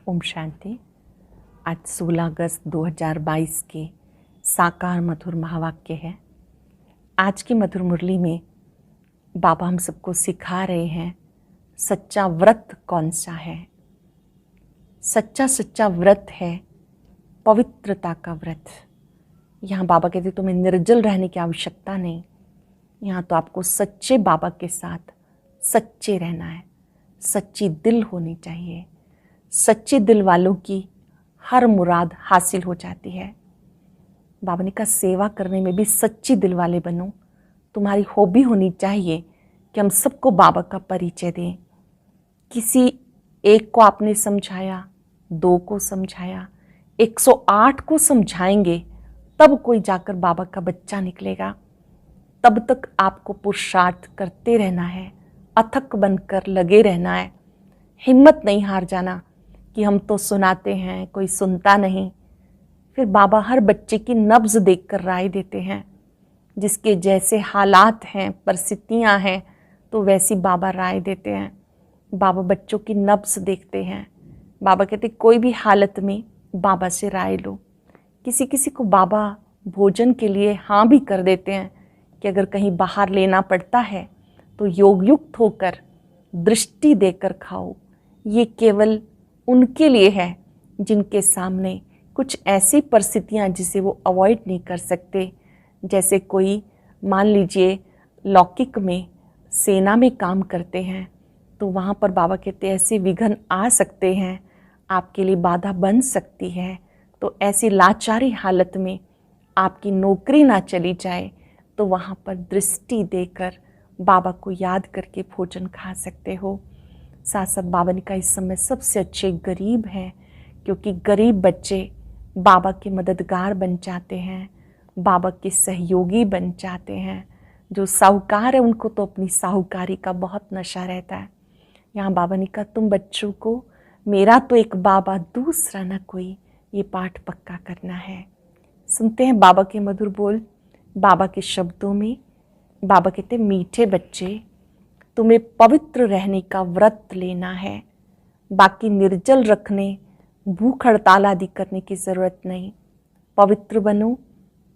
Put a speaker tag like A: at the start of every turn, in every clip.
A: ओम शांति। आज 16 अगस्त 2022 के साकार मधुर महावाक्य है। आज की मधुर मुरली में बाबा हम सबको सिखा रहे हैं सच्चा व्रत कौन सा है। सच्चा व्रत है पवित्रता का व्रत। यहाँ बाबा कहते तुम्हें निर्जल रहने की आवश्यकता नहीं, यहाँ तो आपको सच्चे बाबा के साथ सच्चे रहना है। सच्ची दिल होनी चाहिए। सच्चे दिल वालों की हर मुराद हासिल हो जाती है। बाबा ने कहा सेवा करने में भी सच्ची दिल वाले बनो। तुम्हारी हॉबी होनी चाहिए कि हम सबको बाबा का परिचय दें। किसी एक को आपने समझाया, 2 को समझाया, 108 को समझाएंगे तब कोई जाकर बाबा का बच्चा निकलेगा। तब तक आपको पुरुषार्थ करते रहना है, अथक बनकर लगे रहना है। हिम्मत नहीं हार जाना कि हम तो सुनाते हैं, कोई सुनता नहीं। फिर बाबा हर बच्चे की नब्ज देखकर राय देते हैं। जिसके जैसे हालात हैं, परिस्थितियां हैं, तो वैसी बाबा राय देते हैं। बाबा बच्चों की नब्ज देखते हैं। बाबा कहते कोई भी हालत में बाबा से राय लो। किसी किसी को बाबा भोजन के लिए हाँ भी कर देते हैं कि अगर कहीं बाहर लेना पड़ता है तो योगयुक्त होकर दृष्टि देकर खाओ। ये केवल उनके लिए है जिनके सामने कुछ ऐसी परिस्थितियाँ जिसे वो अवॉइड नहीं कर सकते। जैसे कोई मान लीजिए लौकिक में सेना में काम करते हैं तो वहाँ पर बाबा कहते ऐसे विघ्न आ सकते हैं, आपके लिए बाधा बन सकती है। तो ऐसी लाचारी हालत में आपकी नौकरी ना चली जाए तो वहाँ पर दृष्टि देकर बाबा को याद करके भोजन खा सकते हो। साथ साथ बाबा ने कहा इस समय सबसे अच्छे गरीब हैं, क्योंकि गरीब बच्चे बाबा के मददगार बन जाते हैं, बाबा के सहयोगी बन जाते हैं। जो साहूकार है उनको तो अपनी साहूकारी का बहुत नशा रहता है। यहाँ बाबा ने कहा तुम बच्चों को मेरा तो एक बाबा दूसरा न कोई, ये पाठ पक्का करना है। सुनते हैं बाबा के मधुर बोल। बाबा के शब्दों में बाबा कहते मीठे बच्चे तुम्हें पवित्र रहने का व्रत लेना है। बाकी निर्जल रखने, भूख हड़ताल आदि करने की ज़रूरत नहीं। पवित्र बनो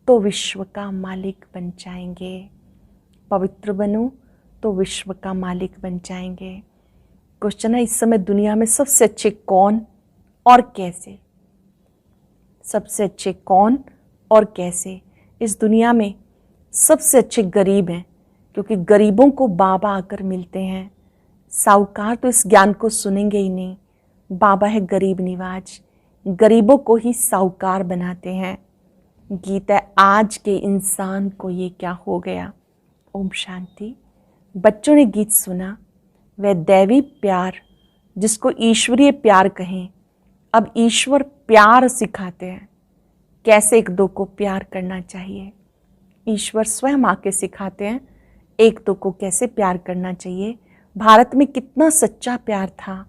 A: तो विश्व का मालिक बन जाएंगे। पवित्र बनो तो विश्व का मालिक बन जाएंगे। क्वेश्चन है इस समय दुनिया में सबसे अच्छे कौन और कैसे? सबसे अच्छे कौन और कैसे? इस दुनिया में सबसे अच्छे गरीब हैं, क्योंकि गरीबों को बाबा आकर मिलते हैं। साहूकार तो इस ज्ञान को सुनेंगे ही नहीं। बाबा है गरीब निवाज, गरीबों को ही साहूकार बनाते हैं। गीत है आज के इंसान को ये क्या हो गया। ओम शांति। बच्चों ने गीत सुना, वह दैवी प्यार जिसको ईश्वरीय प्यार कहें। अब ईश्वर प्यार सिखाते हैं, कैसे एक दो को प्यार करना चाहिए। ईश्वर स्वयं आके सिखाते हैं एक दो को कैसे प्यार करना चाहिए। भारत में कितना सच्चा प्यार था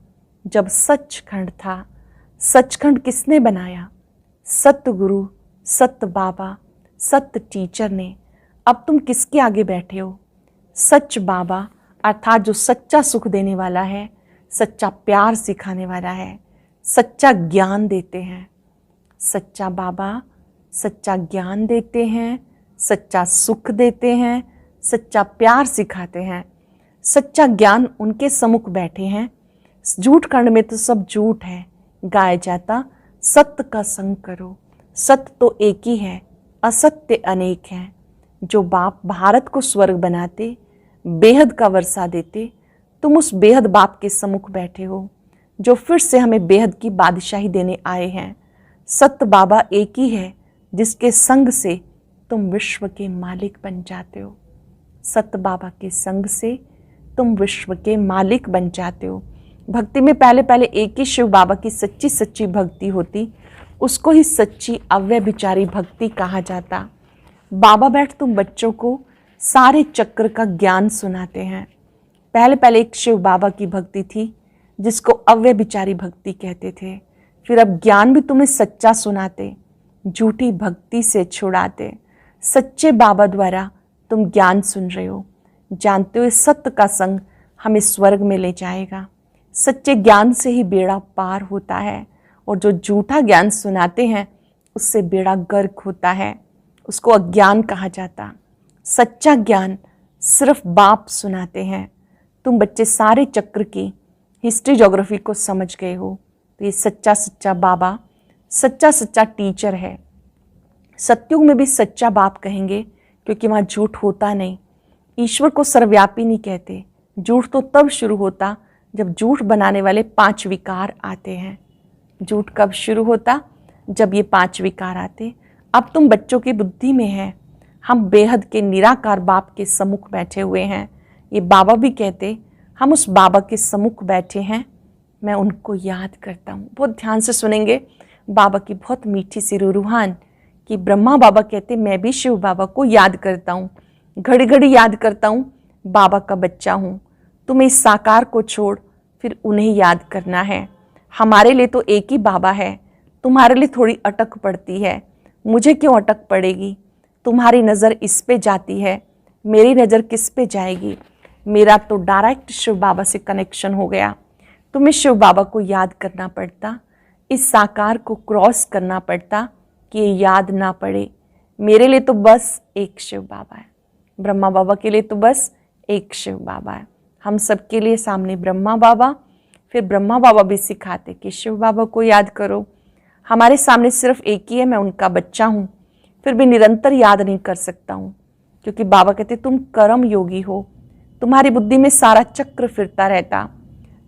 A: जब सचखंड था। सचखंड किसने बनाया? सत्य गुरु, सत्य बाबा, सत्य टीचर ने। अब तुम किसके आगे बैठे हो? सच बाबा, अर्थात जो सच्चा सुख देने वाला है, सच्चा प्यार सिखाने वाला है, सच्चा ज्ञान देते हैं। सच्चा बाबा सच्चा ज्ञान देते हैं, सच्चा सुख देते हैं, सच्चा प्यार सिखाते हैं। सच्चा ज्ञान उनके सम्मुख बैठे हैं। झूठ खंड में तो सब झूठ है, गाया जाता सत्य का संग करो। सत्य तो एक ही है, असत्य अनेक हैं। जो बाप भारत को स्वर्ग बनाते, बेहद का वर्षा देते, तुम उस बेहद बाप के सम्मुख बैठे हो जो फिर से हमें बेहद की बादशाही देने आए हैं। सत्य बाबा एक ही है जिसके संग से तुम विश्व के मालिक बन जाते हो। सत्य बाबा के संग से तुम विश्व के मालिक बन जाते हो। भक्ति में पहले पहले एक ही शिव बाबा की सच्ची सच्ची भक्ति होती, उसको ही सच्ची अव्यभिचारी भक्ति कहा जाता। बाबा बैठ तुम बच्चों को सारे चक्र का ज्ञान सुनाते हैं। पहले पहले एक शिव बाबा की भक्ति थी जिसको अव्यभिचारी भक्ति कहते थे। फिर अब ज्ञान भी तुम्हें सच्चा सुनाते, झूठी भक्ति से छुड़ाते। सच्चे बाबा द्वारा तुम ज्ञान सुन रहे हो, जानते हो सत्य का संग हमें स्वर्ग में ले जाएगा। सच्चे ज्ञान से ही बेड़ा पार होता है। और जो झूठा ज्ञान सुनाते हैं उससे बेड़ा गर्क होता है, उसको अज्ञान कहा जाता। सच्चा ज्ञान सिर्फ बाप सुनाते हैं। तुम बच्चे सारे चक्र की हिस्ट्री ज्योग्राफी को समझ गए हो, तो ये सच्चा सच्चा बाबा सच्चा सच्चा टीचर है। सत्युग में भी सच्चा बाप कहेंगे क्योंकि वहाँ झूठ होता नहीं। ईश्वर को सर्वव्यापी नहीं कहते। झूठ तो तब शुरू होता जब झूठ बनाने वाले 5 विकार आते हैं। झूठ कब शुरू होता? जब ये 5 विकार आते। अब तुम बच्चों की बुद्धि में है, हम बेहद के निराकार बाप के सम्मुख बैठे हुए हैं। ये बाबा भी कहते हम उस बाबा के सम्मुख बैठे हैं, मैं उनको याद करता हूँ। बहुत ध्यान से सुनेंगे बाबा की बहुत मीठी सी रूहान कि ब्रह्मा बाबा कहते मैं भी शिव बाबा को याद करता हूँ, घड़ी घड़ी याद करता हूँ, बाबा का बच्चा हूँ। तुम्हें इस साकार को छोड़ फिर उन्हें याद करना है। हमारे लिए तो एक ही बाबा है, तुम्हारे लिए थोड़ी अटक पड़ती है। मुझे क्यों अटक पड़ेगी? तुम्हारी नज़र इस पे जाती है, मेरी नज़र किस पे जाएगी? मेरा तो डायरेक्ट शिव बाबा से कनेक्शन हो गया। तुम्हें शिव बाबा को याद करना पड़ता, इस साकार को क्रॉस करना पड़ता कि ये याद ना पड़े। मेरे लिए तो बस एक शिव बाबा है, ब्रह्मा बाबा के लिए तो बस एक शिव बाबा है। हम सबके लिए सामने ब्रह्मा बाबा, फिर ब्रह्मा बाबा भी सिखाते कि शिव बाबा को याद करो। हमारे सामने सिर्फ एक ही है, मैं उनका बच्चा हूँ, फिर भी निरंतर याद नहीं कर सकता हूँ क्योंकि बाबा कहते तुम कर्म योगी हो, तुम्हारी बुद्धि में सारा चक्र फिरता रहता।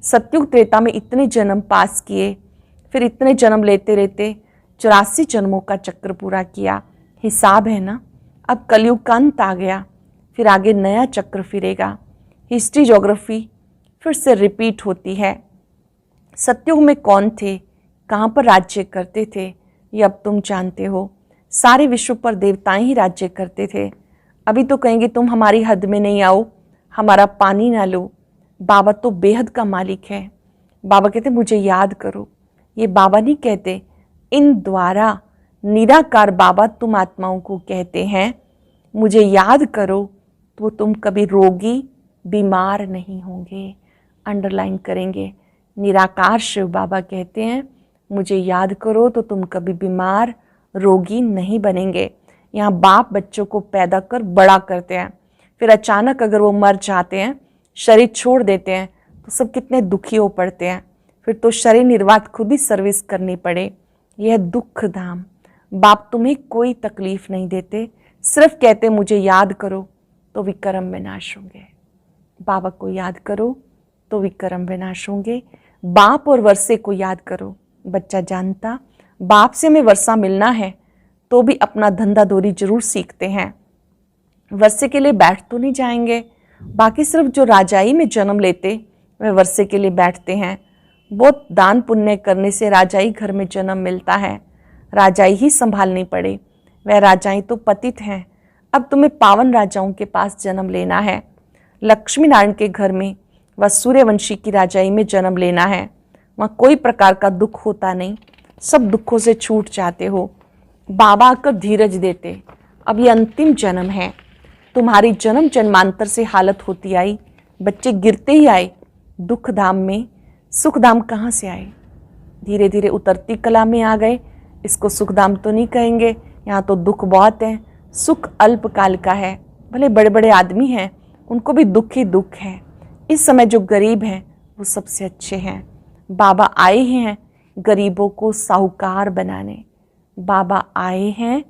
A: सत्युग त्रेता में इतने जन्म पास किए, फिर इतने जन्म लेते लेते 84 जन्मों का चक्र पूरा किया। हिसाब है ना। अब कलयुग का अंत आ गया, फिर आगे नया चक्र फिरेगा। हिस्ट्री ज्योग्राफी फिर से रिपीट होती है। सत्युग में कौन थे, कहाँ पर राज्य करते थे, ये अब तुम जानते हो। सारे विश्व पर देवताएं ही राज्य करते थे। अभी तो कहेंगे तुम हमारी हद में नहीं आओ, हमारा पानी ना लो। बाबा तो बेहद का मालिक है। बाबा कहते मुझे याद करो। ये बाबा नहीं कहते, इन द्वारा निराकार बाबा तुम आत्माओं को कहते हैं मुझे याद करो तो तुम कभी रोगी बीमार नहीं होंगे। अंडरलाइन करेंगे, निराकार शिव बाबा कहते हैं मुझे याद करो तो तुम कभी बीमार रोगी नहीं बनेंगे। यहाँ बाप बच्चों को पैदा कर बड़ा करते हैं, फिर अचानक अगर वो मर जाते हैं, शरीर छोड़ देते हैं, तो सब कितने दुखी हो पड़ते हैं। फिर तो शरीर निर्वात खुद ही सर्विस करनी पड़े। यह दुख धाम। बाप तुम्हें कोई तकलीफ नहीं देते, सिर्फ कहते मुझे याद करो तो विक्रम विनाश होंगे। बाबा को याद करो तो विक्रम विनाश होंगे। बाप और वर्षे को याद करो। बच्चा जानता बाप से हमें वर्षा मिलना है तो भी अपना धंधा दोरी जरूर सीखते हैं। वर्षे के लिए बैठ तो नहीं जाएंगे। बाकी सिर्फ जो राजाई में जन्म लेते वह वर्षे के लिए बैठते हैं। बहुत दान पुण्य करने से राजाई घर में जन्म मिलता है, राजाई ही संभालनी पड़े। वह राजाई तो पतित हैं। अब तुम्हें पावन राजाओं के पास जन्म लेना है। लक्ष्मी नारायण के घर में व सूर्यवंशी की राजाई में जन्म लेना है। वहाँ कोई प्रकार का दुख होता नहीं, सब दुखों से छूट जाते हो। बाबा आकर धीरज देते, अब ये अंतिम जन्म है। तुम्हारी जन्म जन्मांतर से हालत होती आई, बच्चे गिरते ही आए दुख धाम में। सुख धाम कहाँ से आए? धीरे धीरे उतरती कला में आ गए। इसको सुख धाम तो नहीं कहेंगे, यहाँ तो दुख बहुत है। सुख अल्पकाल का है। भले बड़े बड़े आदमी हैं, उनको भी दुख ही दुख है। इस समय जो गरीब हैं वो सबसे अच्छे हैं। बाबा आए हैं गरीबों को साहूकार बनाने। बाबा आए हैं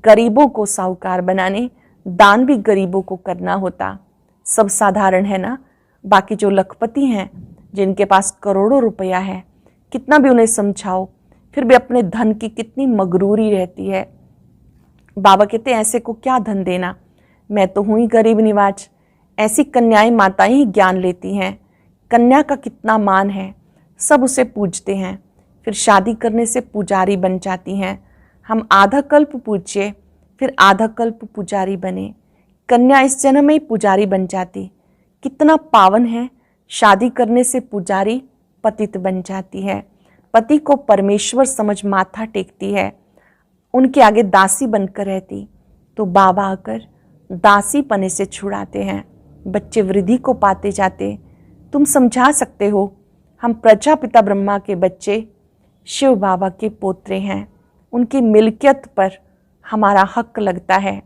A: गरीबों को साहूकार बनाने। दान भी गरीबों को करना होता। सब साधारण है ना। बाकी जो लखपति हैं, जिनके पास करोड़ों रुपया है, कितना भी उन्हें समझाओ फिर भी अपने धन की कितनी मगरूरी रहती है। बाबा कहते हैं ऐसे को क्या धन देना, मैं तो हूँ ही गरीब निवाज। ऐसी कन्याएं माताएं ही ज्ञान लेती हैं। कन्या का कितना मान है, सब उसे पूजते हैं, फिर शादी करने से पुजारी बन जाती हैं। हम आधा कल्प पूज्य, फिर आधा कल्प पुजारी बने। कन्या इस जन्म में ही पुजारी बन जाती। कितना पावन है। शादी करने से पुजारी पतित बन जाती है। पति को परमेश्वर समझ माथा टेकती है, उनके आगे दासी बनकर रहती। तो बाबा आकर दासी पने से छुड़ाते हैं। बच्चे वृद्धि को पाते जाते। तुम समझा सकते हो, हम प्रजापिता ब्रह्मा के बच्चे शिव बाबा के पोत्रे हैं, उनकी मिल्कियत पर हमारा हक लगता है।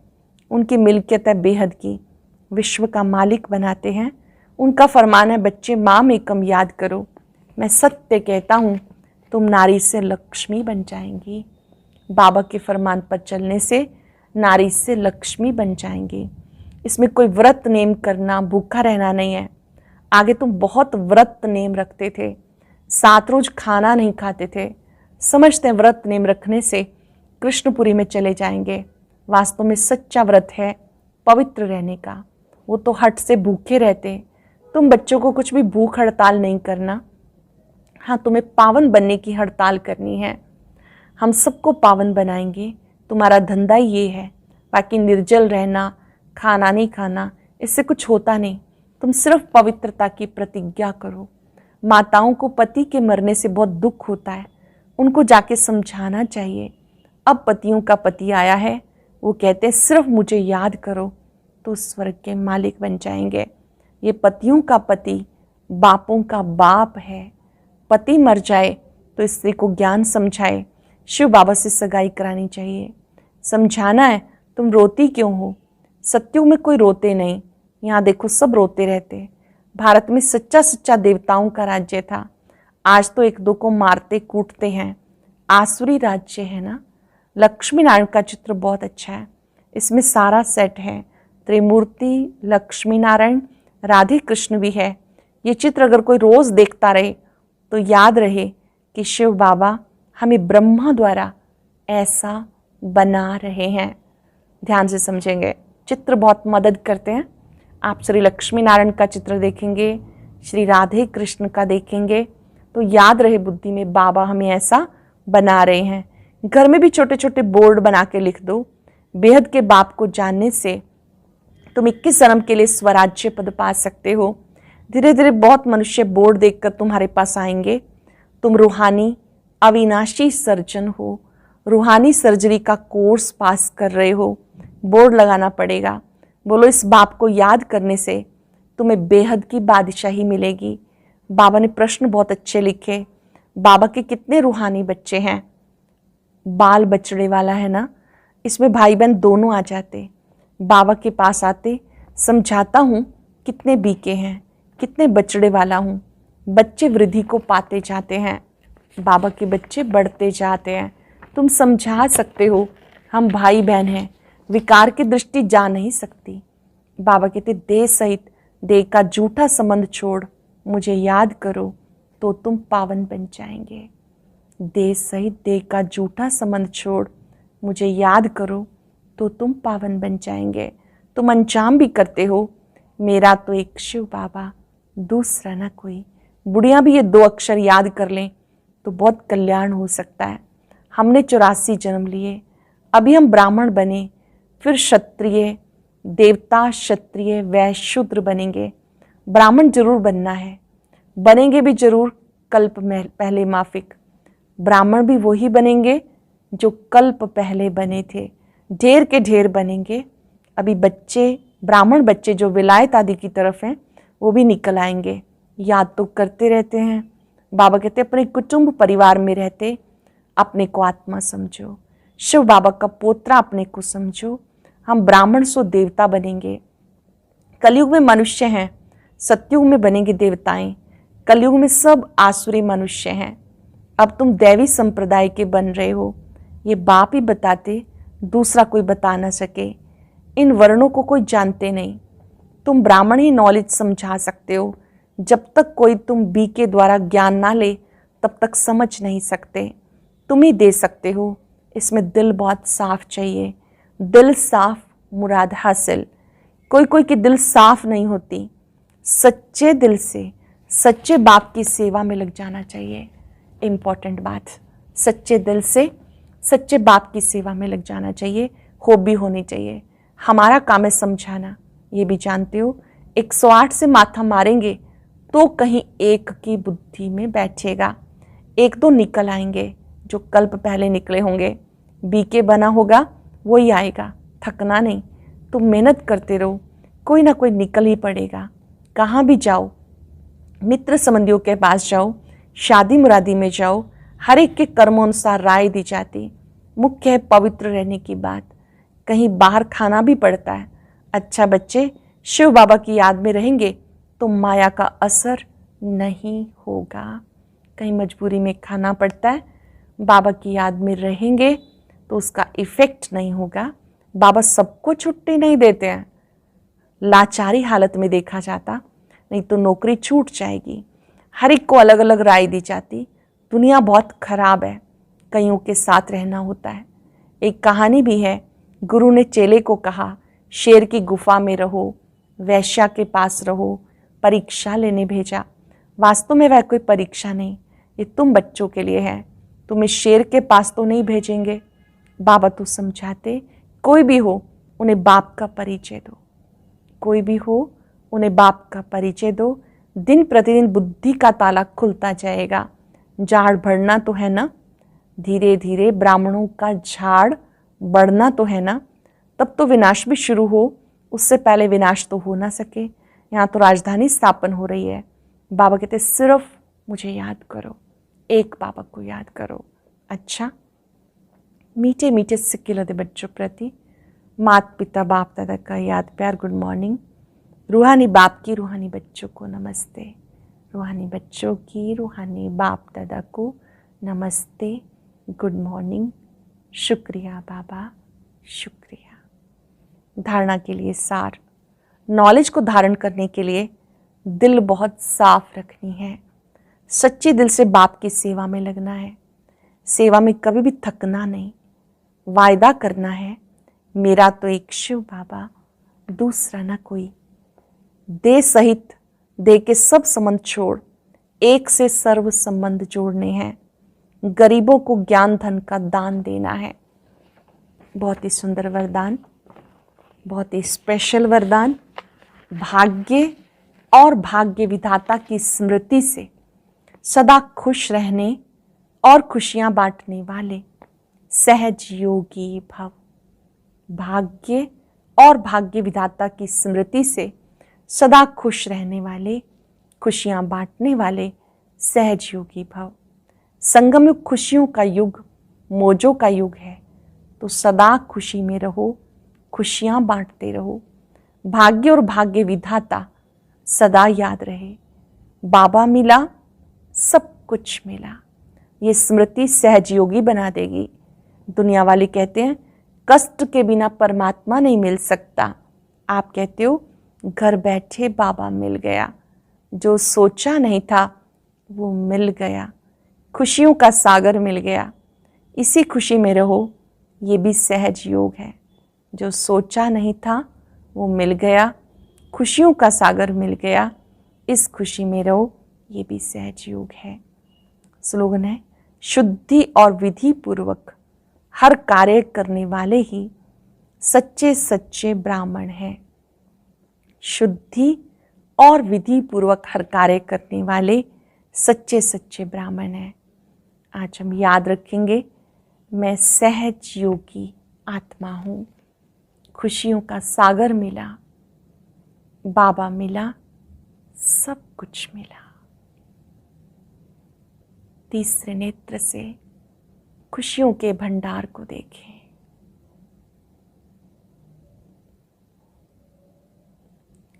A: उनकी मिल्कियत है बेहद की, विश्व का मालिक बनाते हैं। उनका फरमान है, बच्चे माम एकम याद करो। मैं सत्य कहता हूँ, तुम नारी से लक्ष्मी बन जाएंगी। बाबा के फरमान पर चलने से नारी से लक्ष्मी बन जाएंगी। इसमें कोई व्रत नेम करना, भूखा रहना नहीं है। आगे तुम बहुत व्रत नेम रखते थे, 7 रोज खाना नहीं खाते थे, समझते हैं व्रत नेम रखने से कृष्णपुरी में चले जाएंगे। वास्तव में सच्चा व्रत है पवित्र रहने का। वो तो हट से भूखे रहते। तुम बच्चों को कुछ भी भूख हड़ताल नहीं करना, हाँ तुम्हें पावन बनने की हड़ताल करनी है। हम सबको पावन बनाएंगे, तुम्हारा धंधा ये है। बाकी निर्जल रहना, खाना नहीं खाना, इससे कुछ होता नहीं। तुम सिर्फ पवित्रता की प्रतिज्ञा करो। माताओं को पति के मरने से बहुत दुख होता है, उनको जाके समझाना चाहिए। अब पतियों का पति आया है, वो कहते हैं सिर्फ मुझे याद करो तो स्वर्ग के मालिक बन जाएंगे। ये पतियों का पति बापों का बाप है। पति मर जाए तो स्त्री को ज्ञान समझाए, शिव बाबा से सगाई करानी चाहिए, समझाना है तुम रोती क्यों हो। सत्युग में कोई रोते नहीं, यहाँ देखो सब रोते रहते। भारत में सच्चा सच्चा देवताओं का राज्य था, आज तो एक दो को मारते कूटते हैं। आसुरी राज्य है ना। लक्ष्मी नारायण का चित्र बहुत अच्छा है, इसमें सारा सेट है। त्रिमूर्ति, लक्ष्मी नारायण, राधे कृष्ण भी है। ये चित्र अगर कोई रोज देखता रहे तो याद रहे कि शिव बाबा हमें ब्रह्मा द्वारा ऐसा बना रहे हैं। ध्यान से समझेंगे, चित्र बहुत मदद करते हैं। आप श्री लक्ष्मी नारायण का चित्र देखेंगे, श्री राधे कृष्ण का देखेंगे तो याद रहे बुद्धि में बाबा हमें ऐसा बना रहे हैं। घर में भी छोटे छोटे बोर्ड बना के लिख दो, बेहद के बाप को जानने से तुम 21 जन्म के लिए स्वराज्य पद पा सकते हो। धीरे धीरे बहुत मनुष्य बोर्ड देखकर तुम्हारे पास आएंगे। तुम रूहानी अविनाशी सर्जन हो, रूहानी सर्जरी का कोर्स पास कर रहे हो। बोर्ड लगाना पड़ेगा, बोलो इस बाप को याद करने से तुम्हें बेहद की बादशाही मिलेगी। बाबा ने प्रश्न बहुत अच्छे लिखे, बाबा के कितने रूहानी बच्चे हैं। बाल बछड़े वाला है ना, इसमें भाई बहन दोनों आ जाते, बाबा के पास आते, समझाता हूँ कितने बीके हैं, कितने बछड़े वाला हूँ। बच्चे वृद्धि को पाते जाते हैं, बाबा के बच्चे बढ़ते जाते हैं। तुम समझा सकते हो, हम भाई बहन हैं, विकार की दृष्टि जा नहीं सकती। बाबा कहते देह सहित देह का झूठा संबंध छोड़ मुझे याद करो तो तुम पावन बन जाएंगे। देह सहित देह का झूठा संबंध छोड़ मुझे याद करो तो तुम पावन बन जाएंगे। तुम अंजाम भी करते हो, मेरा तो एक शिव बाबा, दूसरा ना कोई। बुढ़ियाँ भी ये 2 अक्षर याद कर लें तो बहुत कल्याण हो सकता है। हमने 84 जन्म लिए, अभी हम ब्राह्मण बने, फिर क्षत्रिय, देवता, क्षत्रिय, वैश्य, शूद्र बनेंगे। ब्राह्मण जरूर बनना है, बनेंगे भी जरूर कल्प में पहले माफिक। ब्राह्मण भी वही बनेंगे जो कल्प पहले बने थे, ढेर के ढेर बनेंगे। अभी बच्चे, ब्राह्मण बच्चे जो विलायत आदि की तरफ हैं वो भी निकल आएंगे। याद तो करते रहते हैं। बाबा कहते अपने कुटुंब परिवार में रहते अपने को आत्मा समझो, शिव बाबा का पोत्रा अपने को समझो। हम ब्राह्मण सो देवता बनेंगे। कलयुग में मनुष्य हैं, सतयुग में बनेंगे देवताएं। कलयुग में सब आसुरी मनुष्य हैं। अब तुम दैवी संप्रदाय के बन रहे हो, ये बाप ही बताते, दूसरा कोई बता ना सके। इन वर्णों को कोई जानते नहीं, तुम ब्राह्मण ही नॉलेज समझा सकते हो। जब तक कोई तुम बी के द्वारा ज्ञान ना ले तब तक समझ नहीं सकते। तुम ही दे सकते हो। इसमें दिल बहुत साफ चाहिए, दिल साफ मुराद हासिल। कोई कोई की दिल साफ नहीं होती। सच्चे दिल से सच्चे बाप की सेवा में लग जाना चाहिए। इम्पॉर्टेंट बात, सच्चे दिल से सच्चे बाप की सेवा में लग जाना चाहिए। हॉबी होनी चाहिए। हमारा काम है समझाना, ये भी जानते हो। 108 से माथा मारेंगे तो कहीं एक की बुद्धि में बैठेगा। 1-2 निकल आएंगे जो कल्प पहले निकले होंगे। बीके बना होगा वही आएगा। थकना नहीं, तुम मेहनत करते रहो, कोई ना कोई निकल ही पड़ेगा। कहाँ भी जाओ, मित्र संबंधियों के पास जाओ, शादी मुरादी में जाओ, हर एक के कर्मों अनुसार राय दी जाती। मुख्य है पवित्र रहने की बात। कहीं बाहर खाना भी पड़ता है। अच्छा बच्चे, शिव बाबा की याद में रहेंगे तो माया का असर नहीं होगा। कहीं मजबूरी में खाना पड़ता है, बाबा की याद में रहेंगे तो उसका इफेक्ट नहीं होगा। बाबा सबको छुट्टी नहीं देते हैं, लाचारी हालत में देखा जाता, नहीं तो नौकरी छूट जाएगी। हर एक को अलग अलग राय दी जाती। दुनिया बहुत खराब है, कईयों के साथ रहना होता है। एक कहानी भी है, गुरु ने चेले को कहा शेर की गुफा में रहो, वैश्या के पास रहो, परीक्षा लेने भेजा। वास्तव में वह कोई परीक्षा नहीं, ये तुम बच्चों के लिए है। तुम्हें शेर के पास तो नहीं भेजेंगे। बाबा तो समझाते, कोई भी हो उन्हें बाप का परिचय दो, कोई भी हो उन्हें बाप का परिचय दो। दिन प्रतिदिन बुद्धि का ताला खुलता जाएगा। झाड़ बढ़ना तो है ना, धीरे धीरे ब्राह्मणों का झाड़ बढ़ना तो है ना, तब तो विनाश भी शुरू हो, उससे पहले विनाश तो हो ना सके। यहाँ तो राजधानी स्थापन हो रही है। बाबा कहते सिर्फ मुझे याद करो, एक बाबा को याद करो। अच्छा, मीठे मीठे सिक्के लदे बच्चों प्रति माता पिता बाप दादा का याद प्यार गुड मॉर्निंग। रूहानी बाप की रूहानी बच्चों को नमस्ते। रूहानी बच्चों की रूहानी बाप दादा को नमस्ते, गुड मॉर्निंग। शुक्रिया बाबा, शुक्रिया। धारणा के लिए सार। नॉलेज को धारण करने के लिए दिल बहुत साफ रखनी है। सच्चे दिल से बाप की सेवा में लगना है। सेवा में कभी भी थकना नहीं। वायदा करना है, मेरा तो एक शिव बाबा, दूसरा ना कोई। देह सहित देह के सब संबंध छोड़ एक से सर्व संबंध जोड़ने हैं। गरीबों को ज्ञान धन का दान देना है। बहुत ही सुंदर वरदान, बहुत ही स्पेशल वरदान। भाग्य और भाग्य विधाता की स्मृति से सदा खुश रहने और खुशियां बांटने वाले सहज योगी भव। भाग्य और भाग्य विधाता की स्मृति से सदा खुश रहने वाले, खुशियां बांटने वाले सहज योगी भव। संगम युग खुशियों का युग, मौजों का युग है, तो सदा खुशी में रहो, खुशियां बांटते रहो। भाग्य और भाग्य विधाता सदा याद रहे। बाबा मिला, सब कुछ मिला। ये स्मृति सहज योगी बना देगी। दुनिया वाले कहते हैं कष्ट के बिना परमात्मा नहीं मिल सकता। आप कहते हो घर बैठे बाबा मिल गया। जो सोचा नहीं था वो मिल गया। खुशियों का सागर मिल गया। इसी खुशी में रहो, ये भी सहज योग है। जो सोचा नहीं था वो मिल गया, खुशियों का सागर मिल गया। इस खुशी में रहो, ये भी सहज योग है। स्लोगन है, शुद्धि और विधि पूर्वक हर कार्य करने वाले ही सच्चे सच्चे ब्राह्मण हैं। शुद्धि और विधि पूर्वक हर कार्य करने वाले सच्चे सच्चे ब्राह्मण हैं। आज हम याद रखेंगे, मैं सहज योगी आत्मा हूँ। खुशियों का सागर मिला, बाबा मिला, सब कुछ मिला। तीसरे नेत्र से खुशियों के भंडार को देखें।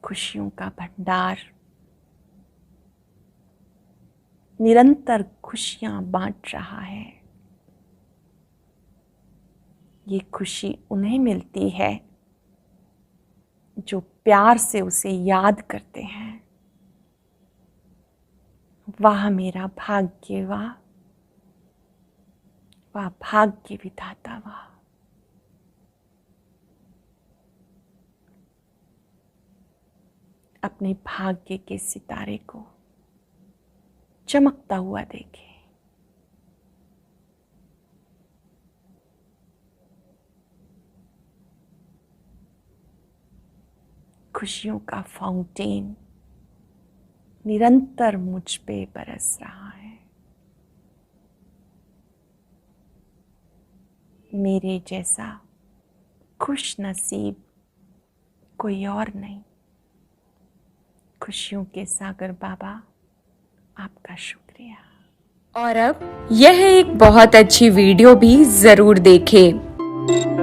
A: खुशियों का भंडार निरंतर खुशियां बांट रहा है। ये खुशी उन्हें मिलती है जो प्यार से उसे याद करते हैं। वाह मेरा भाग्य, वाह वाह भाग्य विधाता, वाह। अपने भाग्य के सितारे को चमकता हुआ देखें। खुशियों का फाउंटेन निरंतर मुझ पे बरस रहा है। मेरे जैसा खुश नसीब कोई और नहीं। खुशियों के सागर बाबा, आपका शुक्रिया।
B: और अब यह एक बहुत अच्छी वीडियो भी जरूर देखें।